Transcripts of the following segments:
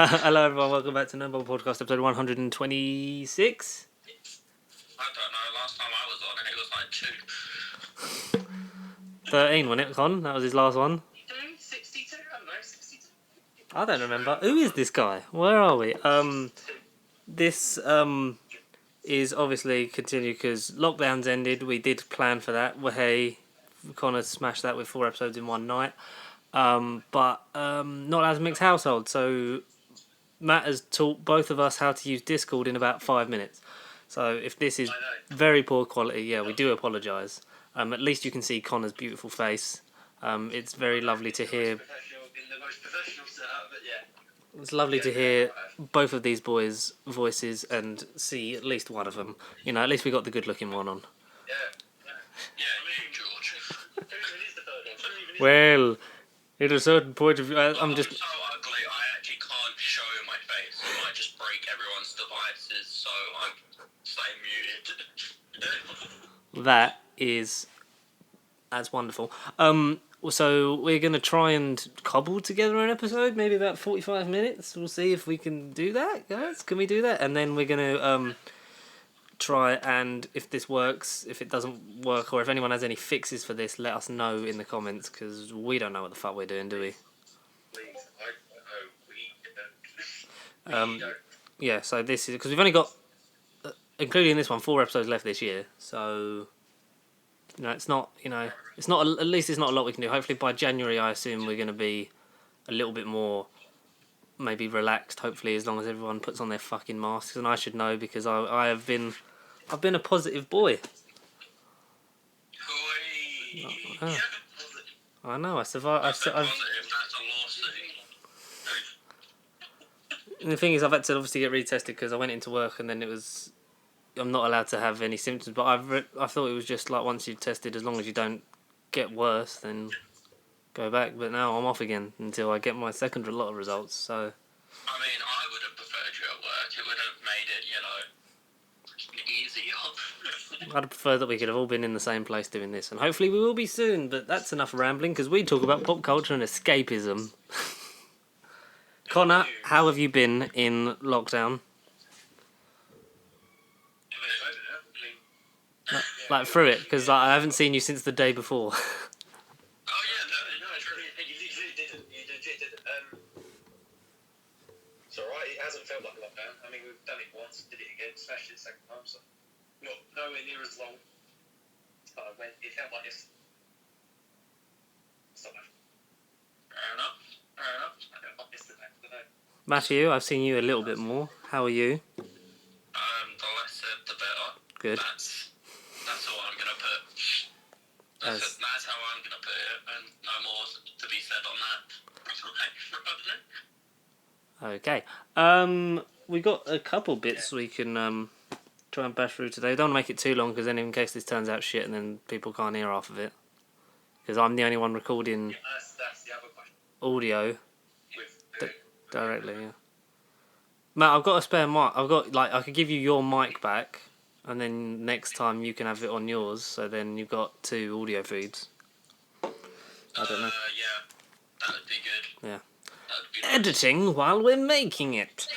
Hello everyone, welcome back to Noble Podcast episode 126. I don't know, last time I was on it was like 2. 13, wasn't it, Con? That was his last one. 62? I don't know, 62. I don't remember. Who is this guy? Where are we? This is obviously continued because lockdown's ended. We did plan for that. Well, hey, Connor smashed that with 4 episodes in one night. But not as a mixed household, so Matt has taught both of us how to use Discord in about 5 minutes. So if this is very poor quality, yeah, we do apologise. At least you can see Connor's beautiful face. It's very lovely to hear. It's lovely to hear both of these boys' voices and see at least one of them. You know, at least we got the good-looking one on. Yeah, George. Well, at a certain point of view, I'm just. I'm so ugly, I actually can't show my face. I might just break everyone's devices, so I'm stay muted. That's wonderful. So we're gonna try and cobble together an episode, maybe about 45 minutes. We'll see if we can do that, guys. Can we do that? And then we're gonna try and if this works, if it doesn't work, or if anyone has any fixes for this, let us know in the comments because we don't know what the fuck we're doing, do we? Please, we don't. Yeah. So this is because we've only got, including this one, 4 episodes left this year. So. It's not. It's not. At least it's not a lot we can do. Hopefully by January, I assume we're going to be a little bit more, maybe relaxed. Hopefully, as long as everyone puts on their fucking masks, and I should know because I've been a positive boy. I know. I survived. And the thing is, I've had to obviously get retested because I went into work and then I'm not allowed to have any symptoms, but I thought it was just like once you've tested, as long as you don't get worse, then go back. But now I'm off again until I get my second lot of results. So. I mean, I would have preferred you at work. It would have made it, easier. I'd prefer that we could have all been in the same place doing this, and hopefully we will be soon. But that's enough rambling because we talk about pop culture and escapism. Connor, how have you been in lockdown? Like through it, because I haven't seen you since the day before. Oh yeah, no, you literally didn't. You legit didn't. It's alright, it hasn't felt like a lockdown. I mean, we've done it once, did it again, smashed it the second time, so not nowhere near as long. But it felt like this. Fair enough. I felt like this today. Matthew, I've seen you a little bit more. How are you? The less said, the better. Good. That's all I'm gonna put. That's how I'm gonna put it, and no more to be said on that. Okay. We got a couple bits we can try and bash through today. Don't make it too long because then in case this turns out shit and then people can't hear half of it. Because I'm the only one recording That's the other question. audio directly. Yeah. Matt, I've got a spare mic. I could give you your mic back. And then next time you can have it on yours, so then you've got 2 audio feeds. I don't know. Yeah, that would be good. Yeah. That would be Editing while we're making it.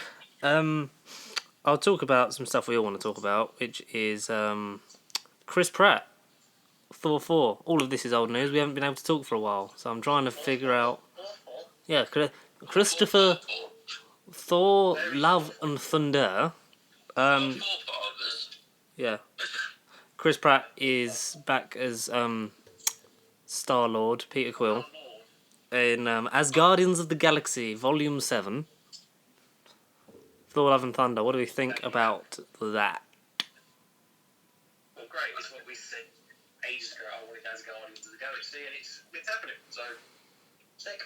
I'll talk about some stuff we all want to talk about, which is Chris Pratt, Thor 4. All of this is old news. We haven't been able to talk for a while, so I'm trying to figure out. Yeah, Christopher Thor, Love and Thunder. Yeah. Chris Pratt is back as Star-Lord, Peter Quill, in as Guardians of the Galaxy, Volume 7. Thor, Love and Thunder, what do we think about that? Well, great. It's what we said ages ago. I wanted as Guardians of the Galaxy, and it's happening. So, sick.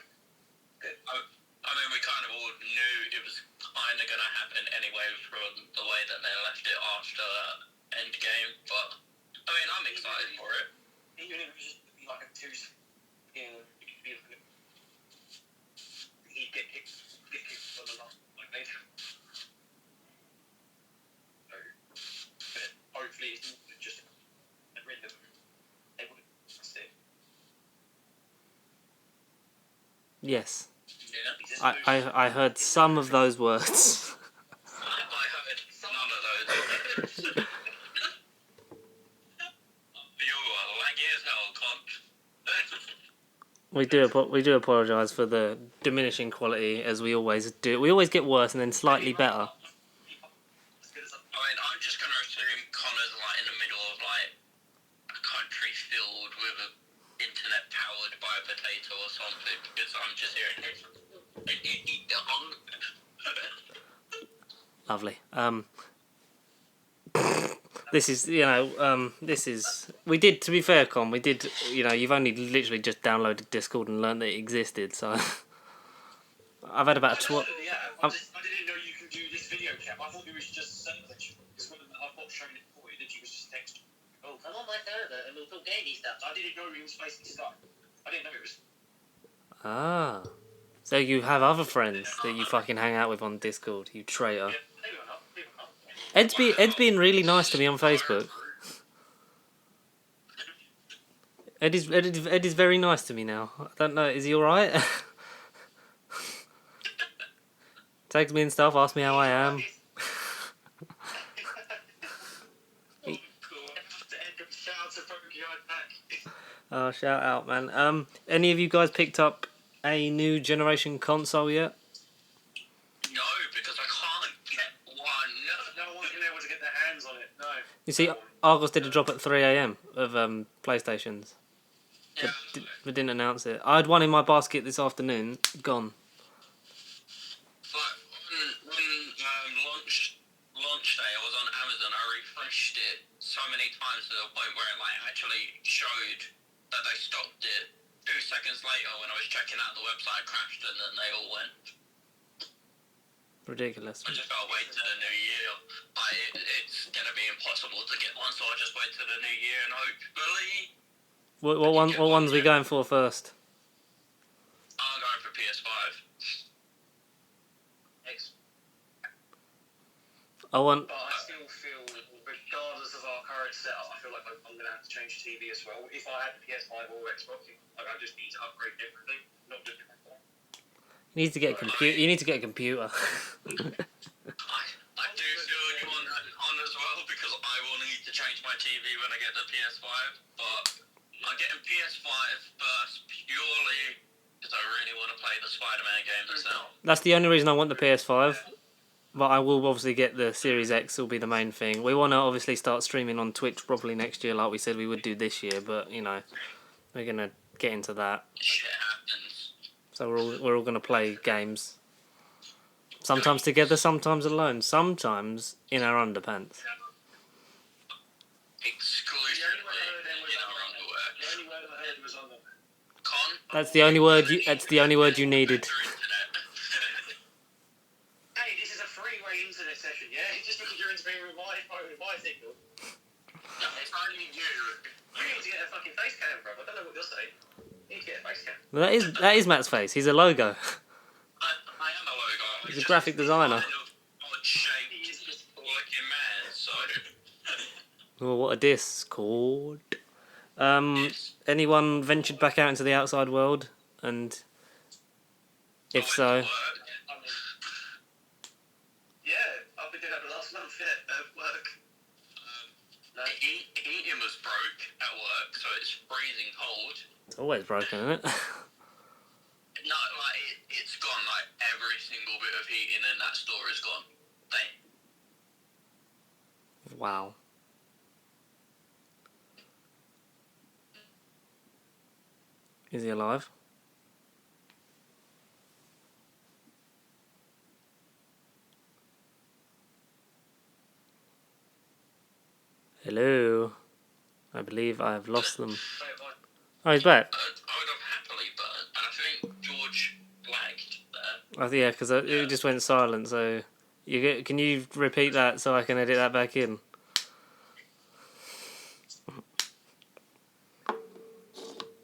Good. I mean, we kind of all knew it was kind of going to happen anyway from the way that they left it after Endgame, but I mean, I'm excited for it. Even if it was just like a 2, he'd get kicked on the last later. So, but hopefully it's just a rhythm. They would stick. Yes. Yeah. I heard some of those words. I heard none of those. You are laggy as hell, cunt. We do apologise for the diminishing quality, as we always do. We always get worse and then slightly better. I mean, I'm just gonna assume Connor's like in the middle of like a country filled with a internet powered by a potato or something, because I'm just hearing it. Lovely. This is, we did, to be fair, Con, we did, you've only literally just downloaded Discord and learned that it existed, so I've had about I didn't know you could do this video chat. I thought it was just English, because when I've got shown it before, it literally was just text. Oh, come on my server and we'll talk gaming stuff. I didn't know it was basically stuff. I didn't know it was... Ah. So you have other friends that you fucking hang out with on Discord, you traitor. Ed's being really nice to me on Facebook. Ed is very nice to me now. I don't know, is he alright? Tags me and stuff, asks me how I am. Oh, shout out, man. Any of you guys picked up a new generation console yet? No, because I can't get one. No one's been able to get their hands on it, no. You see, Argos did a drop at 3 a.m. of PlayStations. Yeah. But didn't announce it. I had one in my basket this afternoon, gone. But when launch day, I was on Amazon. I refreshed it so many times to the point where it like actually showed that they stopped it. 2 seconds later, when I was checking out the website, crashed and then they all went. Ridiculous. I just gotta wait till the new year. It's gonna be impossible to get one, so I'll just wait till the new year and hopefully. What ones are we going for first? I'm going for PS5. I want. But I still feel, regardless of our current setup, I feel like I'm going to have to change TV as well. If I had the PS5 or Xbox, I just need to upgrade everything, not just the console. You need to get a computer. You need to get a computer. I do feel you on that on as well, because I will need to change my TV when I get the PS5. But I'm getting PS5 first purely because I really want to play the Spider-Man game itself. That's the only reason I want the PS5. But I will obviously get the Series X. Will be the main thing. We want to obviously start streaming on Twitch properly next year, like we said we would do this year. But we're gonna get into that. Shit happens. So we're all gonna play games. Sometimes together, sometimes alone, sometimes in our underpants. Exclusively in our underwear. The only word I heard was underwear. Con? That's the only word. That's the only word you needed. Hey, this is a three-way internet session, yeah? Just because you're interfering with my phone and my signal. It's only you. You need to get a fucking face cam, bro. I don't know what you're saying. You need to get a face cam. Well, that is Matt's face. He's a logo. I am a logo. He's a graphic designer. Odd-shaped looking man, so... Oh, what a Discord. Anyone ventured back out into the outside world? And if so, Yeah, I've been doing that the last month, at work. Heating was broke at work, so it's freezing cold. it's always broken, isn't it? No, like it's gone. Like every single bit of heating in that store is gone. Wow. Is he alive? Hello. I believe I have lost them. Oh, he's back. I would have happily, but I think George lagged there. Oh, yeah, because it just went silent. So, can you repeat that so I can edit that back in?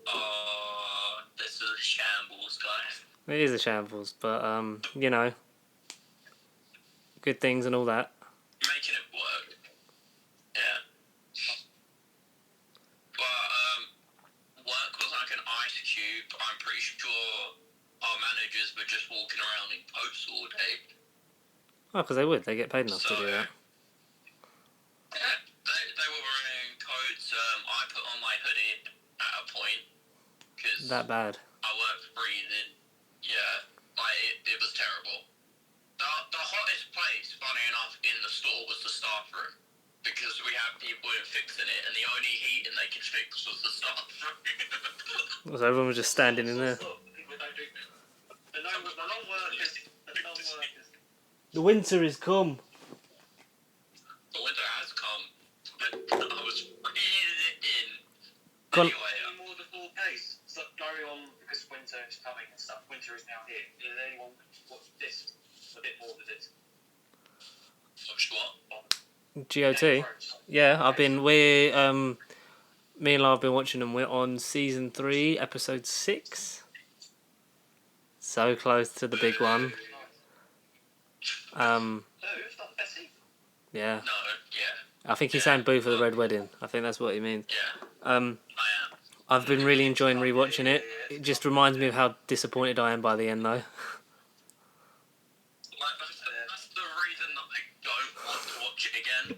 Oh, this is a shambles, guys. It is a shambles, but good things and all that. Making it work. Yeah. But work was like an ice cube. I'm pretty sure our managers were just walking around because they would. They get paid enough to So, do that. yeah, they were wearing coats. I put on my hoodie at a point because That bad. I weren't breathing. Yeah, it was terrible. The hottest place, funny enough, in the store was the staff room because we had people in fixing it, and the only heating they could fix was the staff room. So everyone was just standing in there. People don't do the non-workers. The non-workers. The winter is come. The winter has come, but I was breathing. Con- Anyway, More the full case. So going on because winter is coming and stuff. Winter is now here. Does anyone watch this a bit more than this? watch what? GOT. Yeah, me and Lara have been watching them. We're on season 3, episode 6. So close to the big one. Yeah. No, yeah, I think he's saying boo for the Red Wedding. I think that's what he means. yeah, I Um, am. I've been really enjoying rewatching it. It just reminds me of how disappointed I am by the end, though. Like, that's the reason that I don't want to watch it again,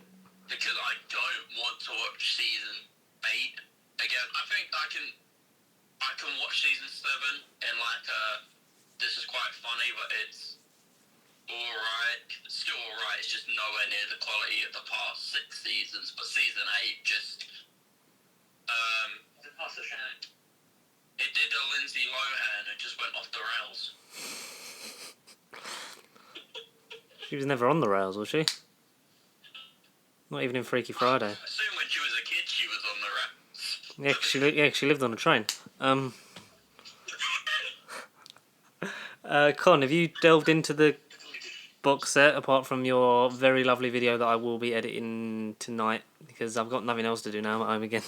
because I don't want to watch season 8 again. I think I can watch season 7 and this is quite funny, but it's alright. It's still alright. It's just nowhere near the quality of the past 6 seasons. But season 8 just it did a Lindsay Lohan and just went off the rails. She was never on the rails, was she? Not even in Freaky Friday. I assume when she was a kid, she was on the rails. Yeah, she lived on a train. Con, have you delved into the box set apart from your very lovely video that I will be editing tonight because I've got nothing else to do now. I'm at home again.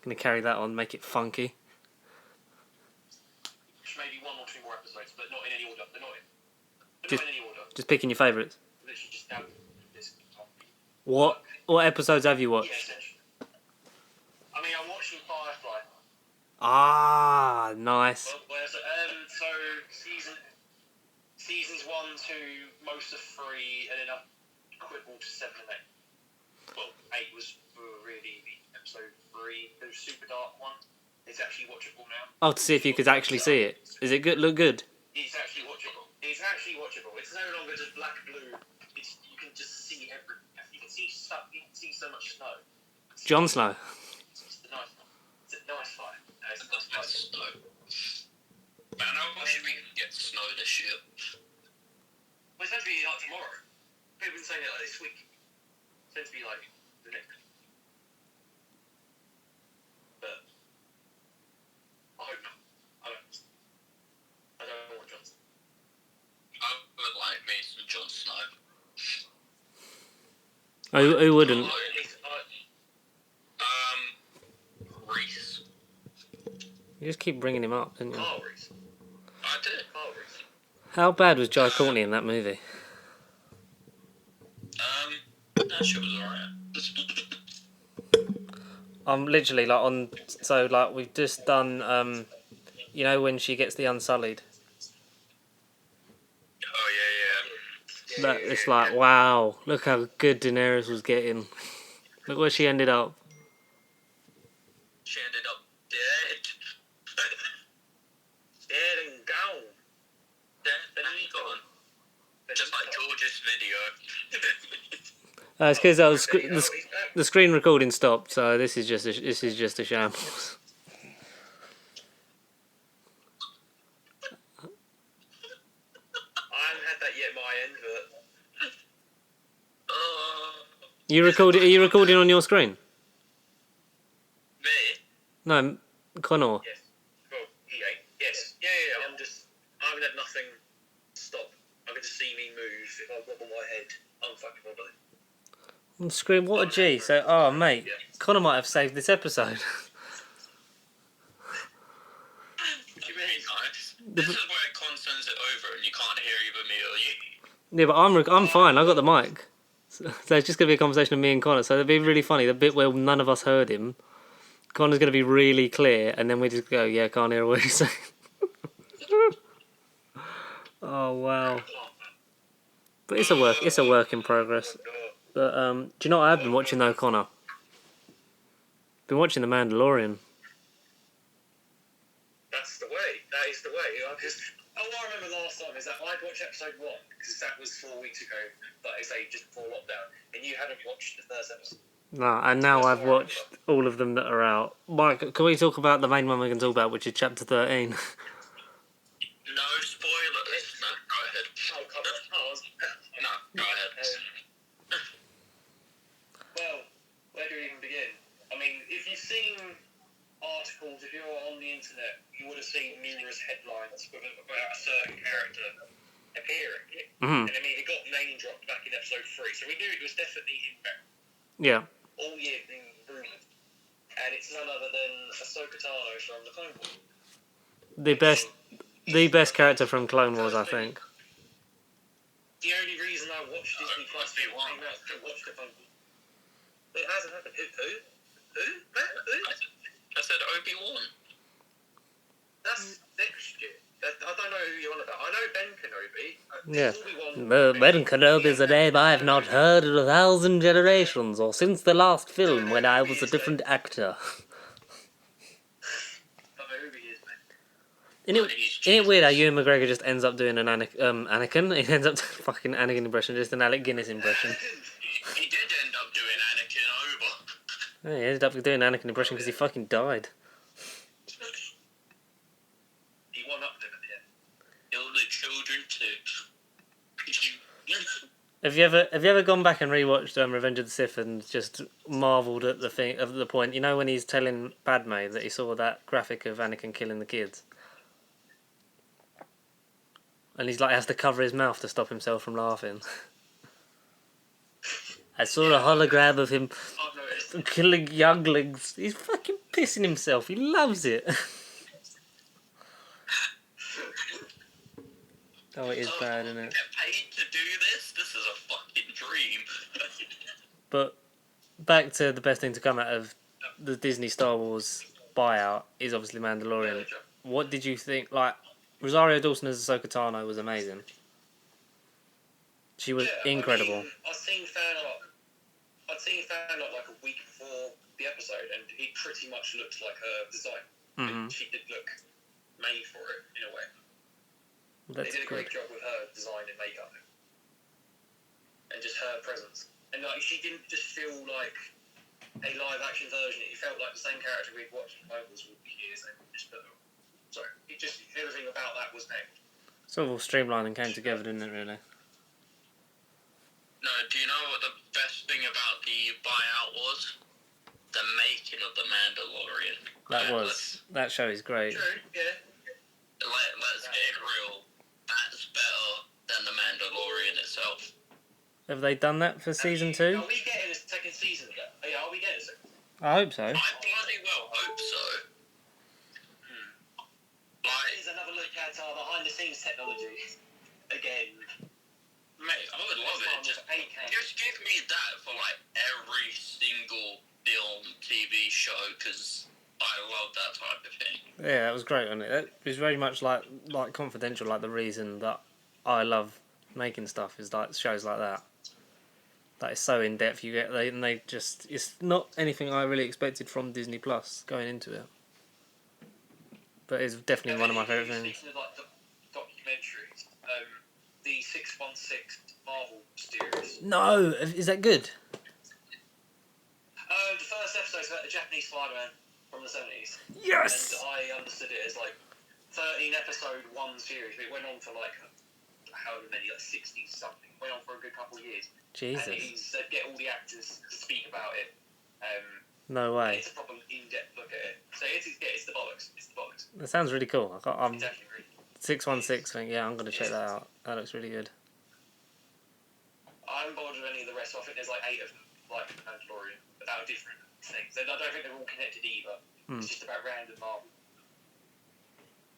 Going to carry that on, make it funky. Maybe 1 or 2 more episodes, but not in any order. They're not in any order. Just picking your favourites. Literally just down this. What episodes have you watched? Yeah, essentially. I mean, I'm watching Firefly. Ah, nice. So seasons 1 to most of 3, and then I quibbled to 7 and 8. Well, 8 was really the episode 3, the super dark one. It's actually watchable now. Oh, to see if you could actually see it. Is it good? Look good? It's actually watchable. It's no longer just black blue. You can just see everything. You can see stuff. You can see so much snow. Jon Snow. It's a nice one. It's a nice fight. It's a nice That's fight. snow. Man, I wish we could get snow this year. Well, it's meant to be like tomorrow. People have been saying it like this week. It's meant to be like the next. But I hope not. I don't want Jon Snow. I would like me some Jon Snow. Who wouldn't? Reese. You just keep bringing him up, didn't you? Carl Reese. I did. Carl Reese. How bad was Jai Courtney in that movie? That shit was alright. I'm literally we've just done you know when she gets the Unsullied. Oh yeah. It's like wow, look how good Daenerys was getting. Look where she ended up. She ended up dead. Dead and gone. Dead and gone. Just like George's video. It's because the screen recording stopped, so this is just a shambles. I haven't had that yet, my end, but Are you recording on your screen? Me? No, Connor. yes. Well, yes. Yeah. I haven't had nothing stop. I can just see me move. If I wobble my head, I'm fucking wobbling. On the screen, what a G. So, mate, Connor might have saved this episode. What do you mean, guys? This is where Con sends it over and you can't hear either me or you. Yeah, but I'm fine. I got the mic. So it's just gonna be a conversation of me and Connor. So it'll be really funny. The bit where none of us heard him, Connor's gonna be really clear, and then we just go, "Yeah, can't hear what he's saying." Oh wow. But it's a work in progress. But do you know what I've been watching though, Connor? Been watching The Mandalorian. That's the way. That is the way. I remember last time is that I'd watched episode 1 because that was 4 weeks ago. But I say just before lockdown, and you hadn't watched the first episode. No, and now I've watched all of them that are out. Mike, can we talk about the main one we can talk about, which is chapter 13? No spoilers. No, go ahead. Oh, come on. No, go ahead. Well, where do we even begin? I mean, if you've seen articles, if you're on the internet, you would have seen numerous headlines about a certain character appearing. Mm-hmm. And I mean, it got name dropped back in episode 3, so we knew it was definitely him Yeah. all year being rumoured. And it's none other than Ahsoka Tano from the Clone Wars. The best character from Clone Wars, I think. The only reason I watched Disney Plus came out to watch the Clone Wars. It hasn't happened. Who? I said Obi-Wan. That's next year. I don't know who you're on about. I know Ben Kenobi. Yeah. Ben Kenobi is a name I have not heard in 1,000 generations, or since the last film when I was a different actor. Isn't it weird how Ewan McGregor just ends up doing an Anakin? He ends up doing fucking Anakin impression, just an Alec Guinness impression. He did end up doing Anakin over. Yeah, he ended up doing an Anakin impression because he fucking died. He won up them at the end. Kill the children too. Have you ever gone back and rewatched Revenge of the Sith and just marvelled at the point? You know when he's telling Padme that he saw that graphic of Anakin killing the kids, and he's like has to cover his mouth to stop himself from laughing. I saw a hologram of him killing younglings. He's fucking pissing himself. He loves it. Oh, it is bad, isn't it? Get paid to do this? This is a fucking dream. But back to the best thing to come out of the Disney Star Wars buyout is obviously Mandalorian. What did you think? Like, Rosario Dawson as Ahsoka Tano was amazing. She was incredible. I mean, I'd seen fan art like a week before the episode, and it pretty much looked like her design. Mm-hmm. She did look made for it in a way. That's they did a great good. job with her design and makeup, and just her presence. And like, she didn't just feel like a live action version. It felt like the same character we'd watched in Clone Wars for years. And just everything about that was named. Sort of all streamlined and came together, didn't it? Really. No, do you know what the best thing about the buyout was? The making of the Mandalorian. That show is great. True, yeah. Let's get real. That's better than the Mandalorian itself. Have they done that for season 2? Are we getting a second season again? Yeah, are we getting a second? I hope so. I bloody well hope so. Here's another look at our behind the scenes technology. Again. Mate, I would love it. Just give me that for like every single film, TV show, because I love that type of thing. Yeah, that was great, wasn't it? It was very much like confidential. Like the reason that I love making stuff is like shows like that. That is so in depth. It's not anything I really expected from Disney Plus going into it. But it's definitely one of my favourite things. Speaking of like the documentaries, the 616 Marvel series. No, is that good? The first episode is about the Japanese Spider-Man from the 70s. Yes! And I understood it as like 13 episode one series. It went on for like however many, like 60 something. Went on for a good couple of years. Jesus. And they'd get all the actors to speak about it. No way. It's a proper in-depth look at it. So it's the bollocks. It's the bollocks. That sounds really cool. I'm It's definitely really cool. 616 thing. Yeah, I'm gonna check that out. That looks really good. I haven't bothered with any of the rest. I think there's like 8 of them, like Mandalorian, about different things. I don't think they're all connected either. It's just about random Marvel.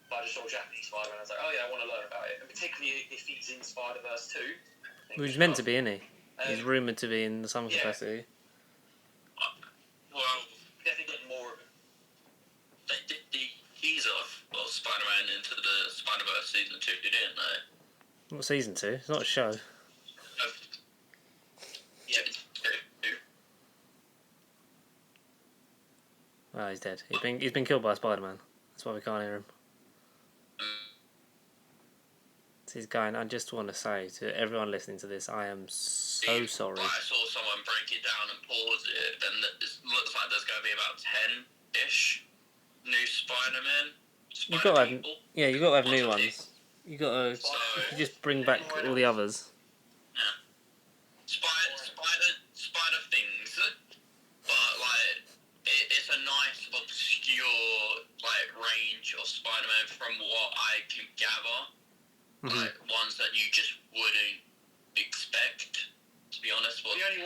But I just saw Japanese Spider-Man. I was like, oh yeah, I want to learn about it. And particularly if he's in Spider-Verse 2. He's meant to be, isn't he? He's rumoured to be in some capacity. Well, definitely getting more of it. they did the teaser of Spider-Man into the Spider-Verse season 2, didn't they? Not season 2. It's not a show. Oh, he's dead. He's been killed by Spider-Man. That's why we can't hear him. So he's going. I just want to say to everyone listening to this, I am so sorry. I saw someone break it down and pause it, and it looks like there's going to be about 10-ish new Spider-Man. You got to have, yeah, you got to have new ones. You got to just bring back all the others. Yeah. Spider things, but like it's a nice obscure like range of Spider-Man from what I can gather. Mm-hmm. Like ones that you just wouldn't expect, to be honest. But the only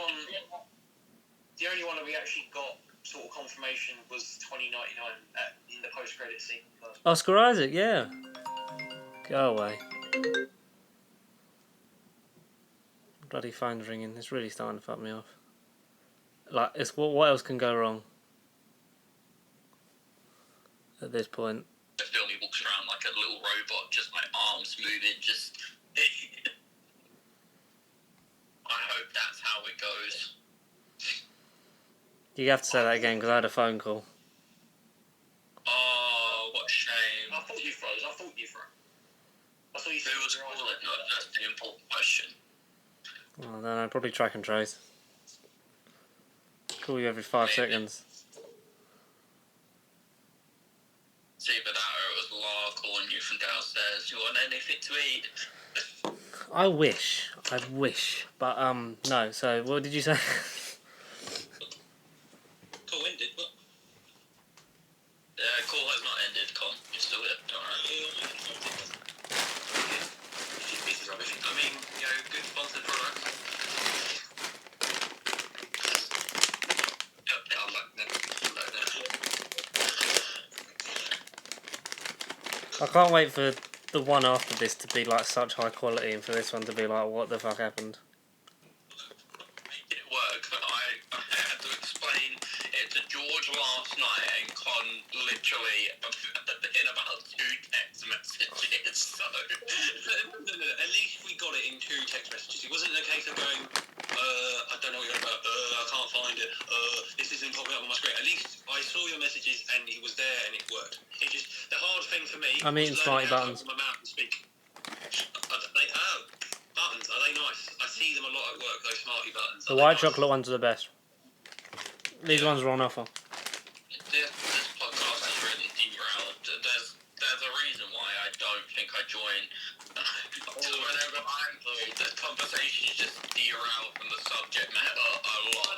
one that we actually got sort of confirmation was 2099 in the post-credit scene. Oscar Isaac, yeah. Go away. Bloody phone's ringing. It's really starting to fuck me off. Like, it's what else can go wrong at this point? The film, he walks around like a little robot, just like arms moving, just. I hope that's how it goes. You have to say that again because I had a phone call. Oh, what a shame. I thought you froze. I thought you Who was calling? No, that's the important question. Oh, I don't know, probably track and trace. Call you every 5 seconds. It's either that or it was Lara calling you from downstairs. You want anything to eat? I wish. But, no, so, what did you say? Call ended, what? Call has not ended, Con. You're still here, don't worry. This is rubbish. I mean, you know, good sponsored product. I'll let that. I can't wait for the one after this to be like such high quality and for this one to be like, what the fuck happened? It worked, but I had to explain it to George last night, and Con literally in about 2 text messages. So No. At least we got it in 2 text messages. It wasn't a case of going, I don't know what you're about. I can't find it. This isn't popping up on my screen. At least I saw your messages and it was there and it worked. It just the hard thing for me. I'm eating Smarty buttons. My mouth and speak. Buttons, are they nice? I see them a lot at work. Those Smarty buttons. The white chocolate ones are the best. These ones are on offer. This podcast is really derailed. There's a reason why I don't think I join. Whenever I'm doing this conversation, just derail from the subject matter a lot.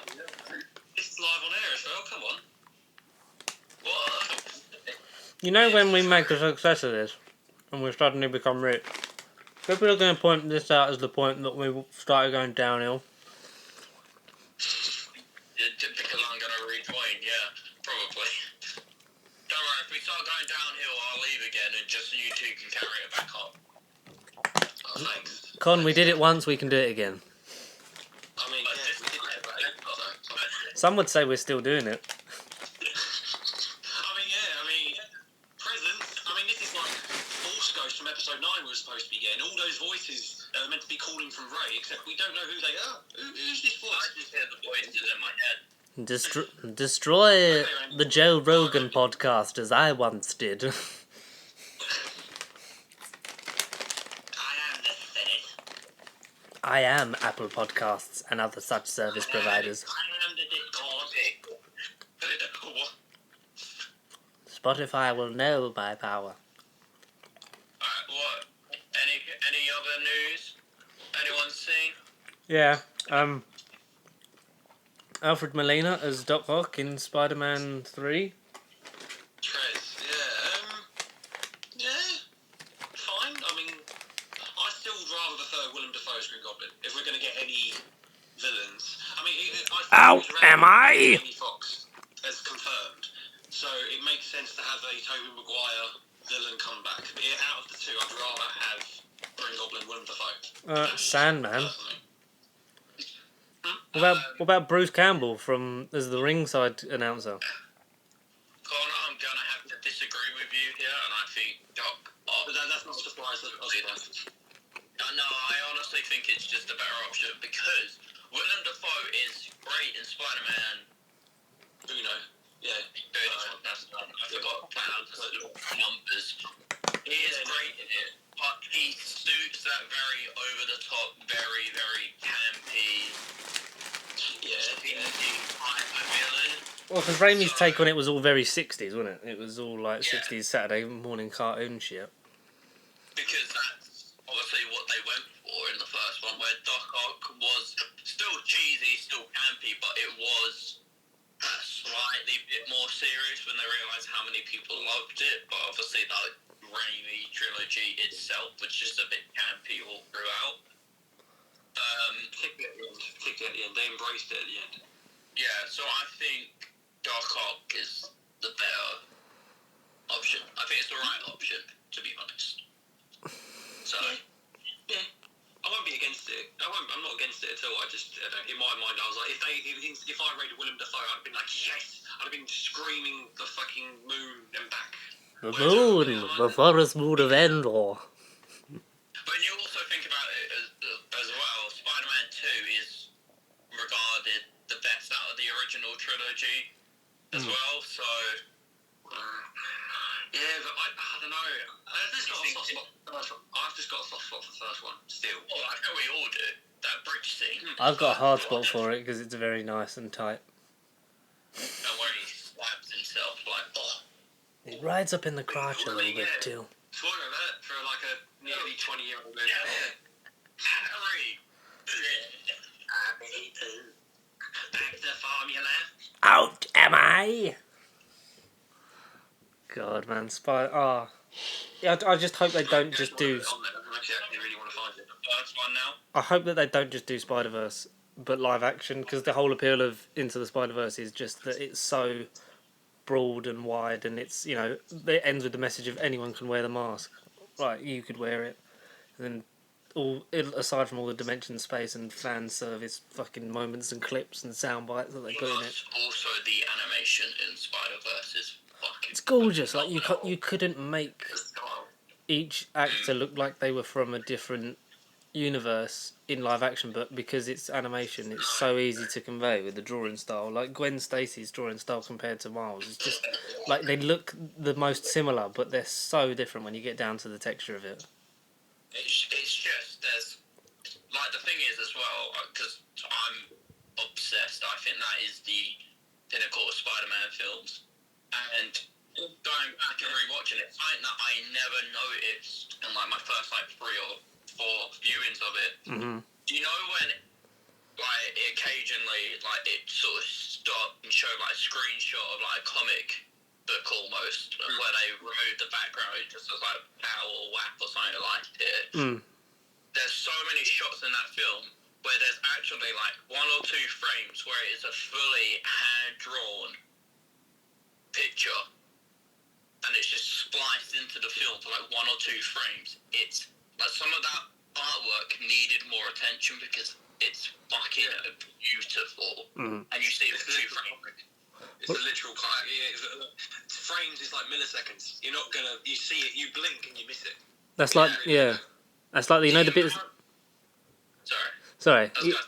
It's live on air as well. Come on. What? You know when we make a success of this and we suddenly become rich, people are going to point this out as the point that we started going downhill. Because I'm going to rejoin, yeah, probably. Don't worry, if we start going downhill, I'll leave again and just you two can carry it back up. Oh, thanks. Con, we did it once, we can do it again. I mean, yeah, we did it. Some would say we're still doing it. Presents. I mean, this is like Force Ghost from episode 9 we were supposed to be getting. All those voices are meant to be calling from Ray, except we don't know who they are. Who's this voice? I just hear the voices in my head. Destroy the Joe Rogan podcast as I once did. I am the Senate. I am Apple Podcasts and other such service providers. I am the Discord. What? Spotify will know my power. Alright, what? Any other news? Anyone seen? Yeah, Alfred Molina as Doc Ock in Spider-Man 3. Trez, yeah, fine. I mean, I still rather prefer Willem Dafoe's Green Goblin if we're going to get any villains. I mean, I think am I? Jamie Foxx as confirmed, so it makes sense to have a Tobey Maguire villain come back. But out of the two, I'd rather have Green Goblin, Willem Dafoe. Sandman. Personally. What about Bruce Campbell from as the ringside announcer? Connor, I'm gonna have to disagree with you here, and I think Doc Ock. But that's not a surprise. No, I honestly think it's just a better option because Willem Dafoe is great in Spider-Man. Who knows? Yeah. one. I forgot the numbers. He is great in it, but he suits that very over-the-top, very, very campy, villain. Well, because Raimi's take on it was all very 60s, wasn't it? It was all like 60s Saturday morning cartoon shit. Because that's obviously what they went for in the first one, where Doc Ock was still cheesy, still campy, but it was slightly bit more serious when they realised how many people loved it. But obviously the Raimi trilogy itself was just a bit campy all throughout. Particularly at the end. They embraced it at the end. Yeah, so I think Doc Ock is the better option. I think it's the right option, to be honest. So, yeah, I won't be against it. I'm not against it at all. I just, in my mind, I was like, if I rated Willem Dafoe, I'd been like, yes! I'd have been screaming the fucking moon and back. The moon, the forest moon of Endor. But you also think about it as well, Spider-Man 2 is regarded the best out of the original trilogy as well, so... yeah, but I don't know. I've just got a soft spot for the first one. I've just got a soft spot for the first one, still. Well, I know we all do. That bridge scene. I've got a hard spot for it because it's very nice and tight. And where he slaps himself like, oh. It rides up in the crotch a little bit too. Spoiler alert for like a nearly 20-year-old movie. Harry! Back to formula. Out am I? God, man, yeah, I just hope they don't just do. I really want to find it. First one now. I hope that they don't just do Spider-Verse, but live action, because the whole appeal of Into the Spider-Verse is just that it's so broad and wide, and it's, it ends with the message of anyone can wear the mask. Right, you could wear it. And then, aside from all the dimension space and fan service fucking moments and clips and sound bites that they put in it. Also, the animation in Spider-Verse is fucking... It's gorgeous. Like, you couldn't make each actor look like they were from a different universe in live action, but because it's animation, it's so easy to convey with the drawing style. Like Gwen Stacy's drawing style compared to Miles, it's just like they look the most similar, but they're so different when you get down to the texture of it. It's just, there's, like, the thing is as well, because I'm obsessed, I think that is the pinnacle of Spider-Man films, and going back and rewatching it, something that I never noticed in, like, my first, like, 3 or 4 viewings of it. Mm-hmm. Do you know when, like, occasionally, like, it sort of stopped and showed, like, a screenshot of, like, a comic book almost, where they removed the background, it just was like pow or whack or something like it. There's so many shots in that film where there's actually like 1 or 2 frames where it is a fully hand-drawn picture, and it's just spliced into the film for like 1 or 2 frames. It's like some of that artwork needed more attention because it's fucking beautiful, and you see it for 2 frames. It's a literal frames is like milliseconds. You're not gonna. You see it, you blink, and you miss it. That's like that's like the bits. Sorry. I was gonna say,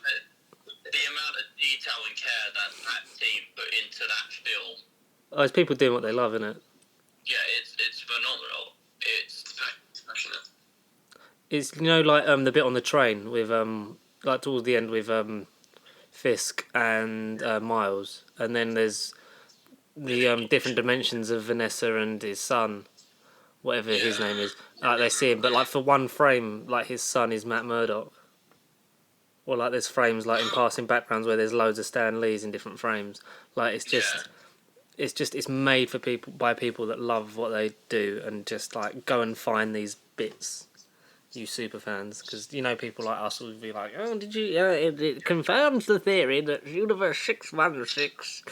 the amount of detail and care that team put into that film. Oh, it's people doing what they love, isn't it? Yeah, it's phenomenal. It's passionate. It's like the bit on the train with like towards the end with Fisk and Miles, and then there's the different dimensions of Vanessa and his son, whatever his name is. Like they see him, but like for one frame, like his son is Matt Murdock. Or like there's frames like in passing backgrounds where there's loads of Stan Lees in different frames. Like it's made for people by people that love what they do and just like go and find these bits. You super fans, because people like us will be like, oh, did you? It confirms the theory that Universe 616.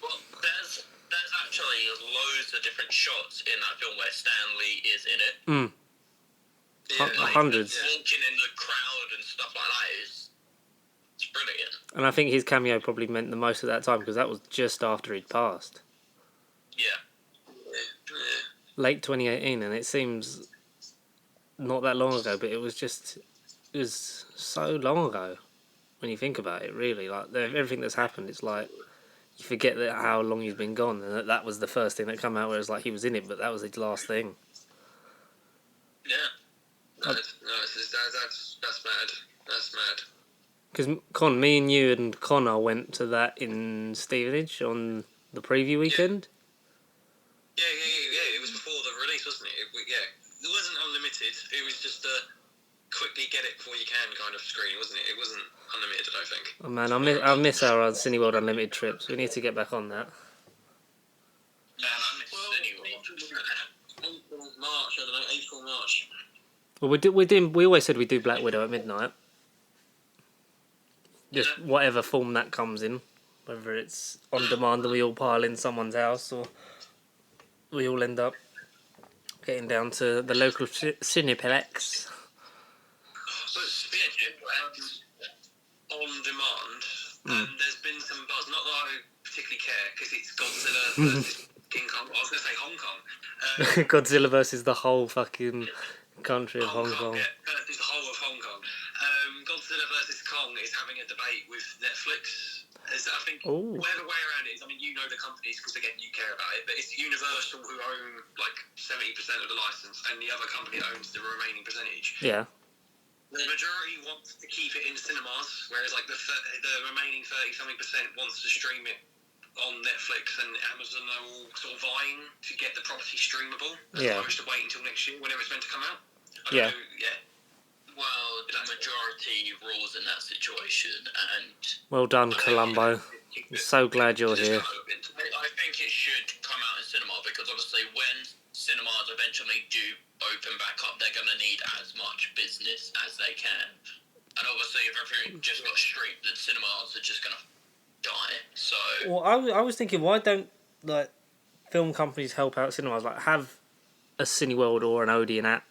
Well, there's actually loads of different shots in that film where Stan Lee is in it. Hundreds. Walking in the crowd and stuff like that it's brilliant. And I think his cameo probably meant the most at that time because that was just after he'd passed. Yeah. Late 2018, and it seems not that long ago, but it was so long ago when you think about it, really. Like everything that's happened, it's like you forget that how long he's been gone, and that was the first thing that came out where it was like he was in it, but that was his last thing. Yeah. That's mad. That's mad. Because me and you and Connor went to that in Stevenage on the preview weekend. Yeah. It was before the release, wasn't it? It wasn't unlimited. It was just a quickly get it before you can kind of screen, wasn't it? It wasn't unlimited, I don't think. Oh man, I miss our Cineworld Unlimited trips. We need to get back on that. Man, I miss March, I don't know, April, March. Well, we always said we do Black Widow at midnight. Just whatever form that comes in, whether it's on demand and we all pile in someone's house, or we all end up getting down to the local Cineplex. But speaking on demand, there's been some buzz. Not that I particularly care, because it's Godzilla versus King Kong. I was going to say Hong Kong. Godzilla versus the whole fucking country of Hong Kong. Yeah, versus the whole of Hong Kong. Godzilla versus Kong is having a debate with Netflix. I think whatever way around it is, I mean, you know the companies because, again, you care about it, but it's Universal who own like 70% of the license, and the other company owns the remaining percentage. Yeah. The majority wants to keep it in cinemas, whereas like the remaining 30-something% wants to stream it on Netflix, and Amazon are all sort of vying to get the property streamable, as opposed to waiting until next year, whenever it's meant to come out. I don't know, Well, the majority rules in that situation, and well done, Columbo. I'm so glad you're here. I think it should come out in cinema, because obviously when cinemas eventually do open back up, they're going to need as much business as they can. And obviously if everything just got streamed, then cinemas are just going to die. So well, I was thinking, why don't like film companies help out cinemas? Like have a Cineworld or an Odeon app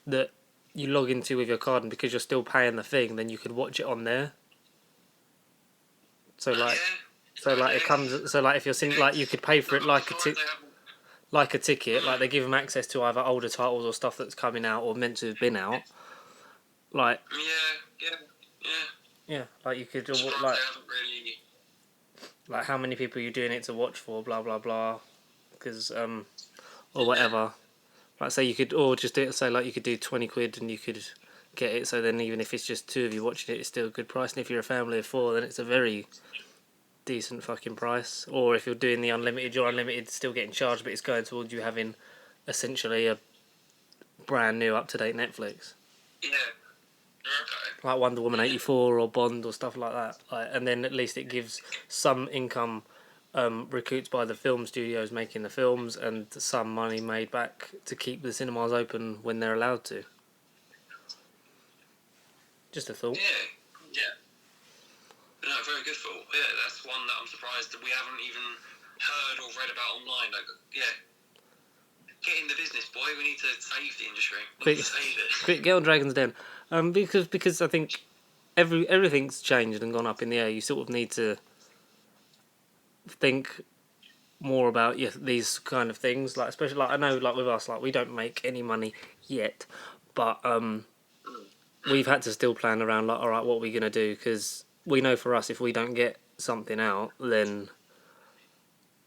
that you log into with your card, and because you're still paying the thing, then you could watch it on there. So it comes. So like if you're like you could pay for it like a ticket. Like they give them access to either older titles or stuff that's coming out or meant to have been out. Like like you could like how many people are you doing it to watch for? Blah blah blah, because or whatever. Like say you could, or just do it. Say like you could do £20 and you could get it. So then even if it's just two of you watching it, it's still a good price. And if you're a family of four, then it's a very decent fucking price. Or if you're doing the unlimited, your unlimited still getting charged, but it's going towards you having essentially a brand new up to date Netflix. Yeah. Okay. Like Wonder Woman 84 or Bond or stuff like that. Like, and then at least it gives some income. Recouped by the film studios making the films, and some money made back to keep the cinemas open when they're allowed to. Just a thought. Yeah. No, very good thought. Yeah, that's one that I'm surprised that we haven't even heard or read about online. Like, get in the business, boy. We need to save the industry. Quick, get on Dragon's Den. Because I think everything's changed and gone up in the air. You sort of need to think more about these kind of things, like especially like I know like with us, like we don't make any money yet, but we've had to still plan around like, all right, what are we gonna do, because we know for us if we don't get something out, then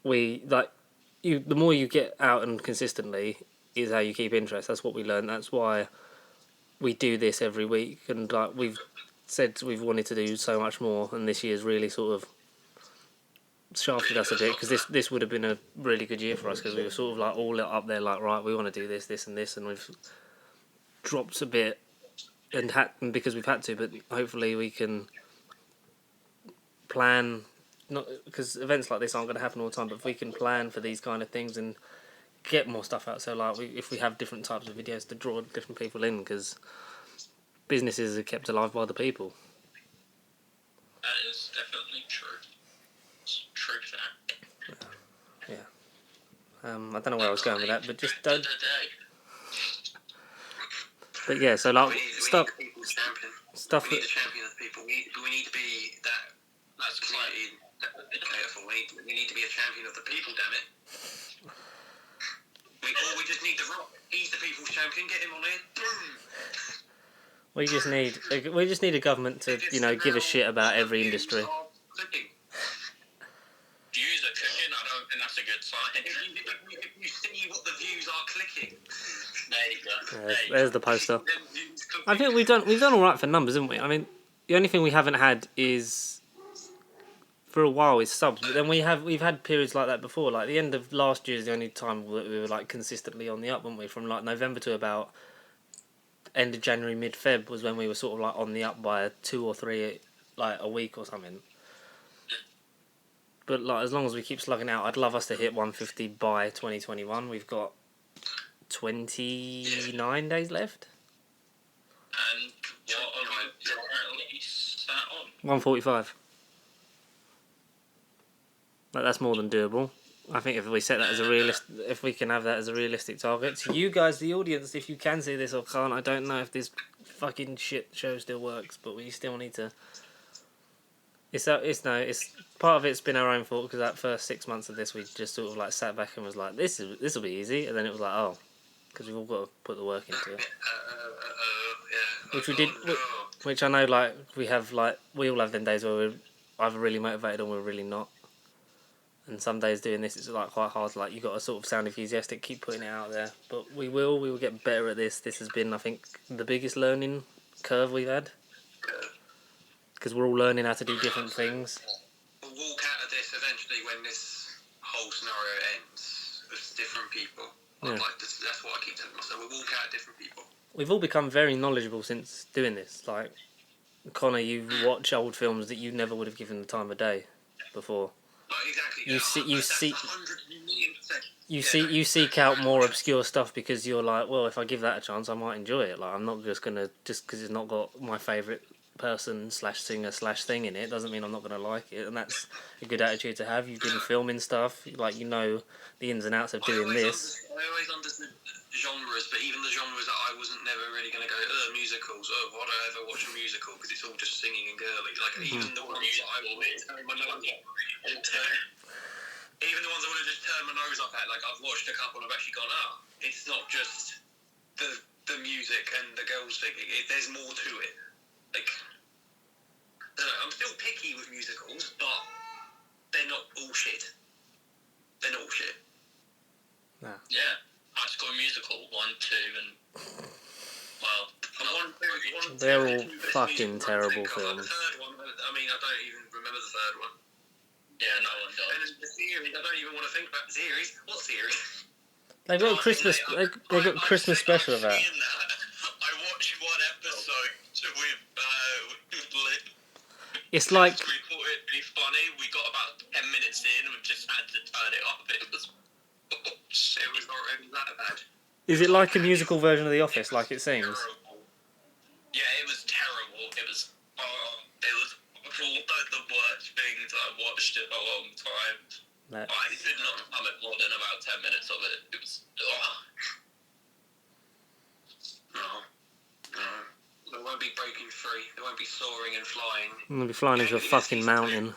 we the more you get out and consistently is how you keep interest. That's what we learned. That's why we do this every week, and like we've said we've wanted to do so much more, and this year's really sort of shafted us a bit, because this would have been a really good year for us, because we were sort of like all up there like, right, we want to do this and this, and we've dropped a bit and because we've had to, but hopefully we can plan, not because events like this aren't going to happen all the time, but if we can plan for these kind of things and get more stuff out, so like if we have different types of videos to draw different people in, because businesses are kept alive by the people. That is definitely true. True fact. Yeah. I don't know where I was going with that, but just don't. But yeah, so like stuff. We need a champion of the people. We need to be that. That's slightly careful. We need to be a champion of the people. Damn it. We just need the Rock. He's the people's champion. Get him on here. Boom. We just need a government to give a shit about every industry. If you see what the views are clicking, there you go. There's the poster. I think we've done all right for numbers, haven't we? I mean, the only thing we haven't had is for a while is subs, but then we've had periods like that before. Like the end of last year is the only time that we were like consistently on the up, weren't we? From like November to about end of January, mid Feb was when we were sort of like on the up by 2 or 3 like a week or something. But like as long as we keep slugging out, I'd love us to hit 150 by 2021. We've got 29 days left. And what are we currently sat on? 145. Like that's more than doable. I think if we set that as if we can have that as a realistic target. To you guys, the audience, if you can see this or can't, I don't know if this fucking shit show still works, but we still need to. It's part of it's been our own fault because that first 6 months of this we just sort of like sat back and was like this will be easy, and then it was like oh, because we've all got to put the work into it. Which we did, which I know like we all have them days where we're either really motivated or we're really not. And some days doing this is like quite hard. Like you got to sort of sound enthusiastic, keep putting it out there. But we will get better at this. This has been, I think, the biggest learning curve we've had. Because we're all learning how to do different things. We'll walk out of this eventually when this whole scenario ends with different people. Yeah. That's what I keep telling myself. We'll walk out different people. We've all become very knowledgeable since doing this. Like Connor, you watch old films that you never would have given the time of day before. Exactly. You seek out more obscure stuff because you're like, well, if I give that a chance, I might enjoy it. Like I'm not just because it's not got my favourite person / singer / thing in it doesn't mean I'm not gonna like it, and that's a good attitude to have. You've been filming stuff, like you know the ins and outs of doing this. I always understood genres, but even the genres that I wasn't never really going to go, musicals, why do I ever watch a musical? Because it's all just singing and girly. Like, even the ones that I will turn my nose up even the ones I would have just turned my nose up at, like, I've watched a couple and I've actually gone, it's not just the music and the girls singing. There's more to it. Like, I'm still picky with musicals, but they're not all shit. They're not all shit. Nah. Yeah. High School Musical 1, 2, and they're all fucking terrible films. The third one, I mean, I don't even remember the third one. Yeah, no one does. And the series, I don't even want to think about the series. What series? They've got Christmas. They've got Christmas special of that. I watched one episode with Liv. It's like. We thought it'd be funny. We got about 10 minutes in and we just had to turn it off. It was not really that bad. Is it like a musical version of The Office, like it seems? Terrible. Yeah, it was terrible. It was one of the worst things I've watched in a long time. I did not come at more than about 10 minutes of it. It was... No. They won't be breaking free. They won't be soaring and flying. They'll be flying into a fucking mountain.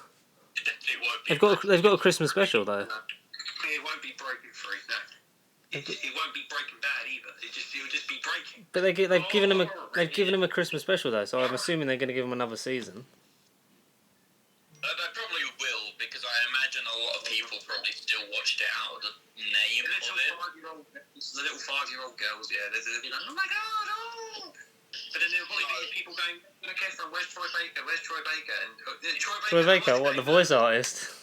It definitely won't be. They've got a Christmas special though. It won't be breaking free. No. It won't be Breaking Bad either. It'll just be breaking. But they've given him a Christmas special though, so I'm assuming they're going to give him another season. They probably will, because I imagine a lot of people probably still watched it out of the name of it. The little 5-year-old girls, yeah, they'll be like, oh my god, oh! But then there'll probably be people going, okay, so where's Troy Baker? Where's Troy Baker? And Troy Baker, what, the voice artist?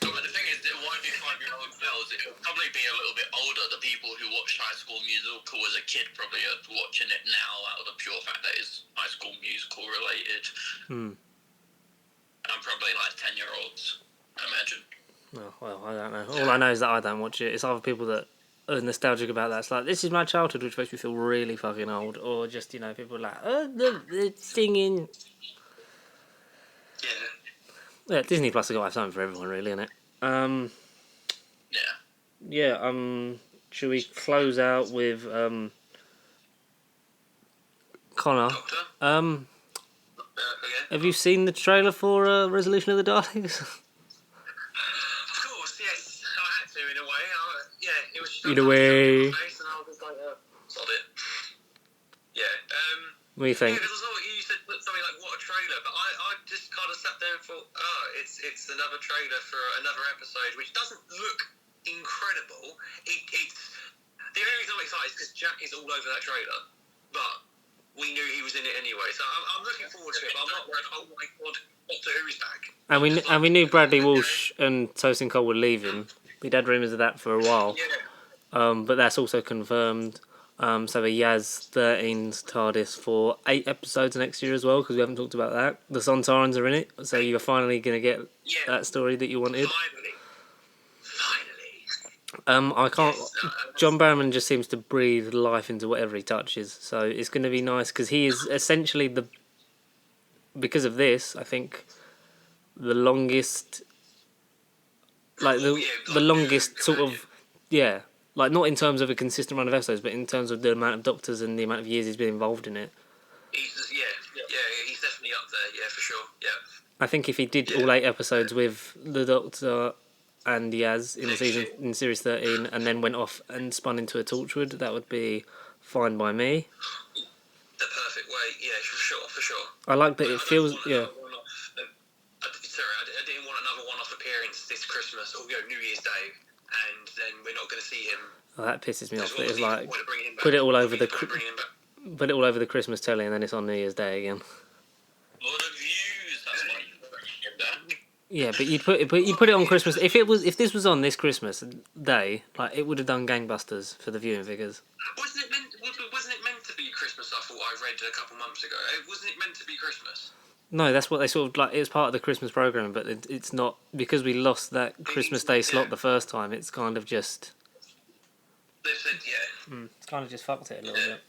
But the thing is, it won't be 5-year-old girls. It'll probably be a little bit older. The people who watched High School Musical as a kid probably are watching it now out of the pure fact that it's High School Musical related. And probably like 10-year-olds, I imagine. Oh, well, I don't know. All I know is that I don't watch it. It's other people that are nostalgic about that. It's like, this is my childhood, which makes me feel really fucking old. Or just, people are like, the singing. Yeah, Disney Plus has got to have something for everyone, really, innit? Yeah, should we close out with, Connor? Doctor? Have you seen the trailer for Resolution of the Daleks? Of course, yes. I had to, in a way. It was just... In a way. And I was like, sod it. Yeah. What do you think? Yeah, because I saw you said something like, what a trailer, but I just kind of sat there and thought, it's another trailer for another episode, which doesn't look incredible. It's the only reason I'm excited is because Jack is all over that trailer, but we knew he was in it anyway, so I'm looking forward to it. But I'm not like, oh my god, Doctor Who's back. And we knew Bradley Walsh and Tosin Cole were leaving. We'd had rumours of that for a while. Yeah. But that's also confirmed. So the Yaz 13's TARDIS for 8 episodes next year as well, because we haven't talked about that. The Sontarans are in it, so you're finally going to get that story that you wanted. Finally. I can't. Yes, John Barrowman just seems to breathe life into whatever he touches, so it's going to be nice because he is essentially because of this, I think, the longest, like the longest sort of, like not in terms of a consistent run of episodes, but in terms of the amount of Doctors and the amount of years he's been involved in it. He's definitely up there. Yeah, for sure. Yeah. I think if he did all 8 episodes with the Doctor and Yaz in series 13, and then went off and spun into a Torchwood, that would be fine by me. The perfect way, yeah, for sure. I like that it feels, Sorry, I didn't want another one-off appearance this Christmas or New Year's Day, and then we're not going to see him. Oh, that pisses me off. That it's like put it all over the Christmas telly, and then it's on New Year's Day again. A lot of views. That's why you bring him back. Yeah, but you'd put it on Christmas. If this was on this Christmas day, like it would have done gangbusters for the viewing figures. Wasn't it meant to be Christmas? I thought I read a couple months ago. Wasn't it meant to be Christmas? No, that's what they sort of like. It was part of the Christmas program, but it's not because we lost that Christmas Day slot the first time. It's kind of just. They've said It's kind of just fucked it a little bit.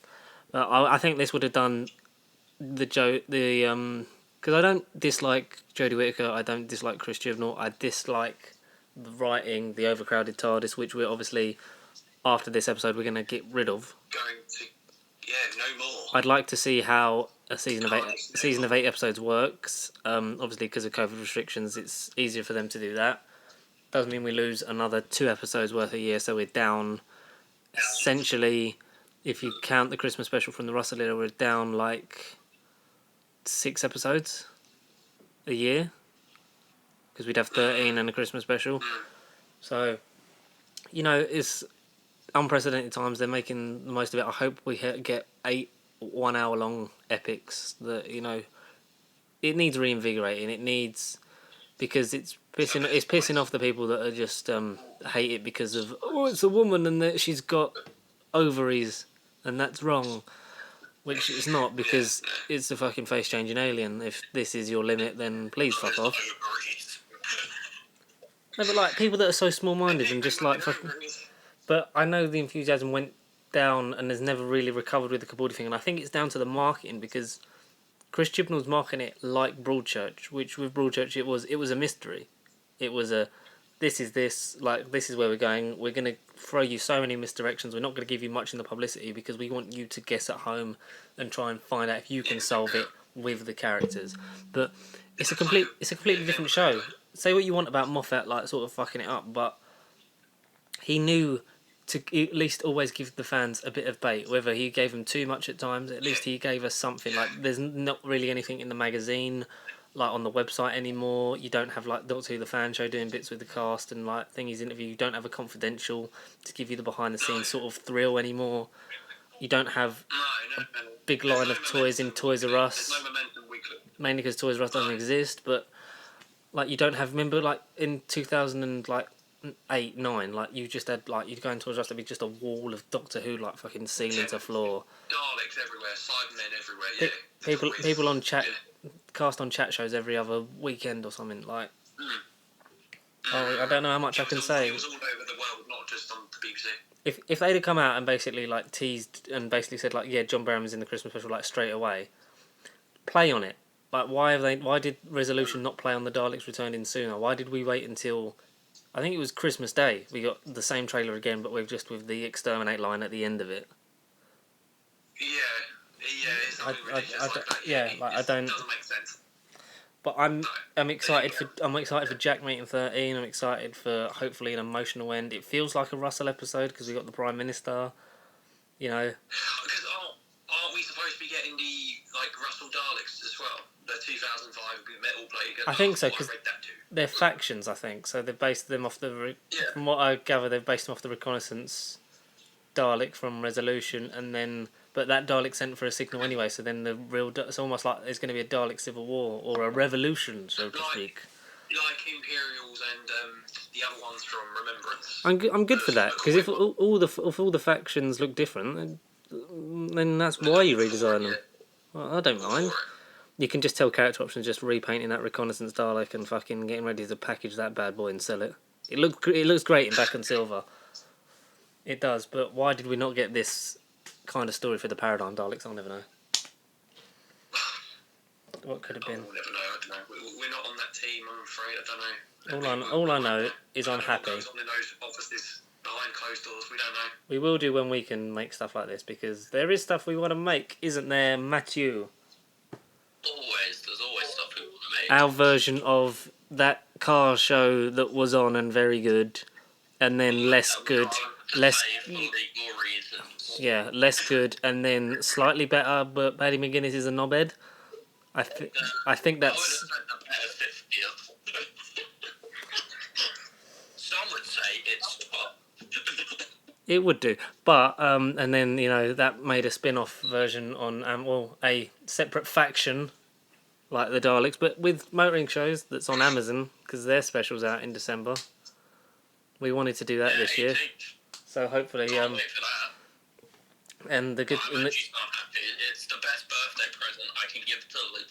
But I think this would have done because I don't dislike Jodie Whittaker. I don't dislike Chris Chibnall. I dislike the writing, the overcrowded TARDIS, which we're obviously after this episode we're going to get rid of. No more. I'd like to see how a season of 8 episodes works. Obviously, because of COVID restrictions, it's easier for them to do that. Doesn't mean we lose another 2 episodes worth a year, so we're down. Essentially, if you count the Christmas special from the Russell era, we're down like 6 episodes a year, because we'd have 13 and a Christmas special. So, it's unprecedented times. They're making the most of it. I hope we get 8 1-hour-long epics that, it needs reinvigorating. It needs, because it's pissing off the people that are just hate it because of, it's a woman and that she's got ovaries and that's wrong, which it's not, because it's a fucking face changing alien. If this is your limit, then please fuck off. No, but like people that are so small minded and just like fucking. But I know the enthusiasm went down and has never really recovered with the Capaldi thing, and I think it's down to the marketing, because Chris Chibnall's marketing it like Broadchurch, which with Broadchurch it was a mystery. It was this is where we're going. We're going to throw you so many misdirections. We're not going to give you much in the publicity because we want you to guess at home and try and find out if you can solve it with the characters. But it's a completely different show. Say what you want about Moffat, like sort of fucking it up, but he knew to at least always give the fans a bit of bait. Whether he gave them too much at times, at least he gave us something. Like there's not really anything in the magazine, like on the website anymore. You don't have like Doctor Who the fan show doing bits with the cast and like thingies interview. You don't have a confidential to give you the behind the scenes sort of thrill anymore. You don't have a big line of toys in Toys R Us. Mainly because Toys R Us doesn't exist, but like you don't have. Remember, like in 2008, 9, like you just had like you'd go into Toys R Us, there'd be just a wall of Doctor Who like fucking ceiling to floor. Daleks everywhere, Cybermen everywhere. Yeah. People on chat, cast on chat shows every other weekend or something like. Oh, I don't know how much I can say. It was all over the world, not just on the BBC. If they'd have come out and basically like teased and basically said like, yeah, John Barrowman's in the Christmas special like straight away, play on it. Like why did Resolution not play on the Daleks returning sooner? Why did we wait until I think it was Christmas Day we got the same trailer again, but with the exterminate line at the end of it? It's something ridiculous like that. I don't. It doesn't make sense. But I'm excited for Jack meeting 13. I'm excited for hopefully an emotional end. It feels like a Russell episode because we got the Prime Minister. Because aren't we supposed to be getting the Russell Daleks as well? The 2005 metal play. I think so, because they're factions, I think. So they've based them off from what I gather, they've based them off the reconnaissance Dalek from Resolution, and then but that Dalek sent for a signal anyway. So then it's almost like there's going to be a Dalek civil war or a revolution, so to speak. Like Imperials and the other ones from Remembrance. I'm good for that, because if all the factions look different, then that's why you redesign them. Well, I don't mind. You can just tell character options just repainting that reconnaissance Dalek and fucking getting ready to package that bad boy and sell it. It looks great in black and silver. It does, but why did we not get this kind of story for the Paradigm Daleks? I'll never know. What could have been? We'll never know. I don't know. We're not on that team, I'm afraid. I don't know. All I know is I'm happy. What goes on in those offices behind closed doors, we don't know. We will do when we can make stuff like this, because there is stuff we want to make, isn't there, Matthew? There's always stuff we want to make. Our version of that car show that was on and very good, and then less good, less good, and then slightly better, but Paddy McGuinness is a knobhead. I think that's. Some would say it's top. It would do, but and then that made a spin-off version on a separate faction like the Daleks, but with motoring shows that's on Amazon because their special's out in December. We wanted to do that this year, so hopefully Can't wait for that. and the good. I'm actually not happy. It's the best birthday present I can give to Liv.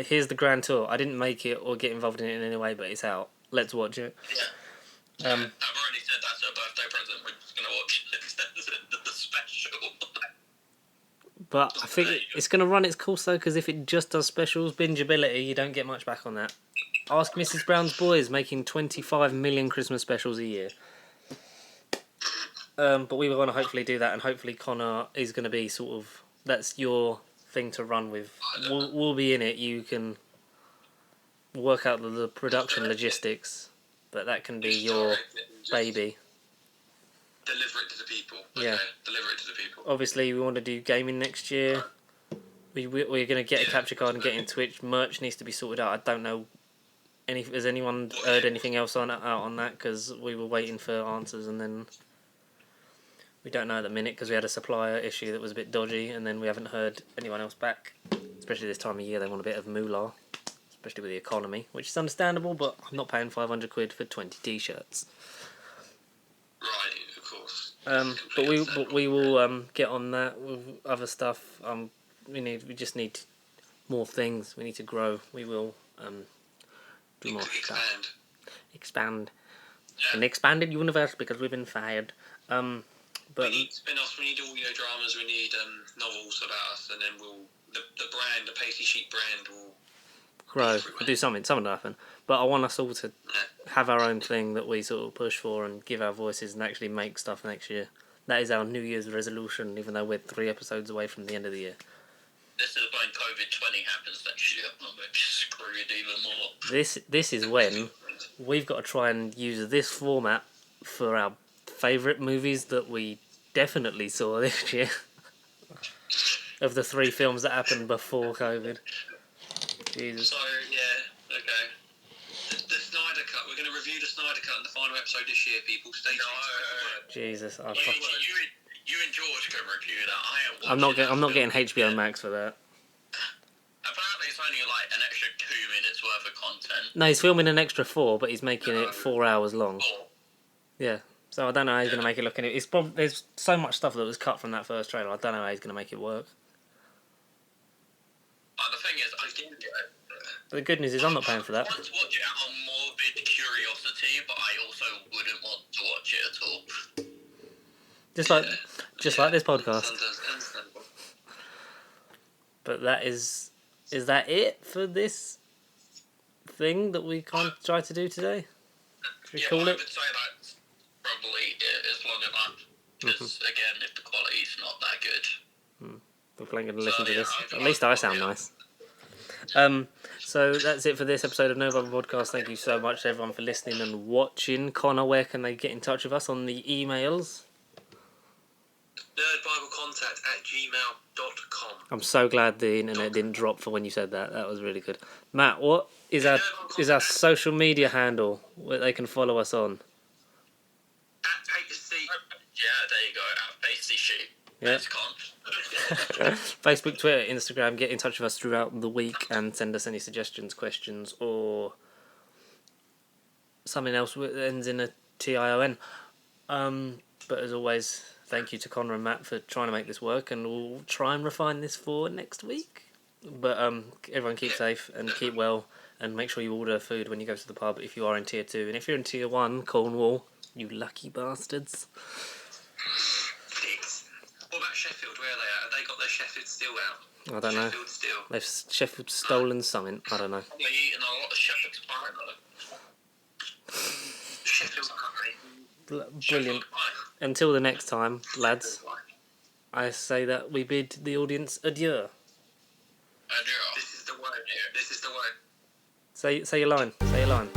Here's the grand tour. I didn't make it or get involved in it in any way, but it's out. Let's watch it. Yeah. I've already said that's her birthday present. We're just gonna watch the special. But I think it's going to run its course though, because if it just does specials, bingeability, you don't get much back on that. Ask Mrs. Brown's Boys, making 25 million Christmas specials a year. But we want to hopefully do that, and hopefully Connor is going to be that's your thing to run with. We'll be in it. You can work out the production logistics, but that can be your baby. Deliver it to the people. Yeah. Deliver it to the people. Obviously, we want to do gaming next year. We're going to get a capture card and get in Twitch. Merch needs to be sorted out. I don't know. Has anyone heard anything else out on that? Because we were waiting for answers, and then we don't know at the minute because we had a supplier issue that was a bit dodgy, and then we haven't heard anyone else back. Especially this time of year, they want a bit of moolah, especially with the economy, which is understandable. But I'm not paying £500 for 20 t-shirts. Right, of course. But we will get on that with other stuff. We just need more things. We need to grow. We will do more stuff. Expand. Yeah. An expanded universe because we've been fired. But we need spin-offs. We need audio dramas. We need novels about us, and then the brand, the Pacey Sheep brand, will grow. We'll do something will happen. But I want us all to have our own thing that we sort of push for and give our voices and actually make stuff next year. That is our New Year's resolution, even though we're 3 episodes away from the end of the year. This is when COVID-20 happens next year. I'm going to be screwed even more. This is when we've got to try and use this format for our favourite movies that we definitely saw this year. Of the 3 films that happened before COVID. Jesus. So, yeah, okay. The Snyder Cut. We're going to review the Snyder Cut in the final episode this year, people. Stay tuned. Jesus. You and George can review that. I'm not getting HBO Max for that. Apparently it's only like an extra 2 minutes worth of content. No, he's filming an extra 4, but he's making it 4 hours long. 4. Yeah. So I don't know how he's going to make it look. There's so much stuff that was cut from that first trailer. I don't know how he's going to make it work. The thing is, I didn't get it. But the good news is I'm not paying for that. I want to watch it out of morbid curiosity, but I also wouldn't want to watch it at all. Just like this podcast. Understandable. But that is that it for this thing that we can't try to do today? Should we call I it? would say that's probably it is long enough. Because again, if the quality's not that good. People ain't going to listen to this. At least I sound nice. So that's it for this episode of No Bubble Podcast. Thank you so much to everyone for listening and watching. Connor, where can they get in touch with us on the emails? nerdbiblecontact@gmail.com. I'm so glad the internet didn't drop for when you said that. That was really good. Matt, what is our social media handle where they can follow us on? Yeah, there you go. At Pasty Sheep. Yeah. That's gone. Facebook, Twitter, Instagram. Get in touch with us throughout the week and send us any suggestions, questions, or something else that ends in a TION. But as always, thank you to Connor and Matt for trying to make this work, and we'll try and refine this for next week. But everyone keep safe and keep well, and make sure you order food when you go to the pub if you are in Tier 2. And if you're in Tier 1, Cornwall, you lucky bastards. What about Sheffield? Where are they at? Have they got their Sheffield Steel out? I don't know. Sheffield Steel. They've Sheffield stolen something. I don't know. Probably eating a lot of Sheffield's pie, though. Sheffield pie. Brilliant. Until the next time, lads, I say that we bid the audience adieu. Adieu. This is the word. This is the word. Say your line. Say your line.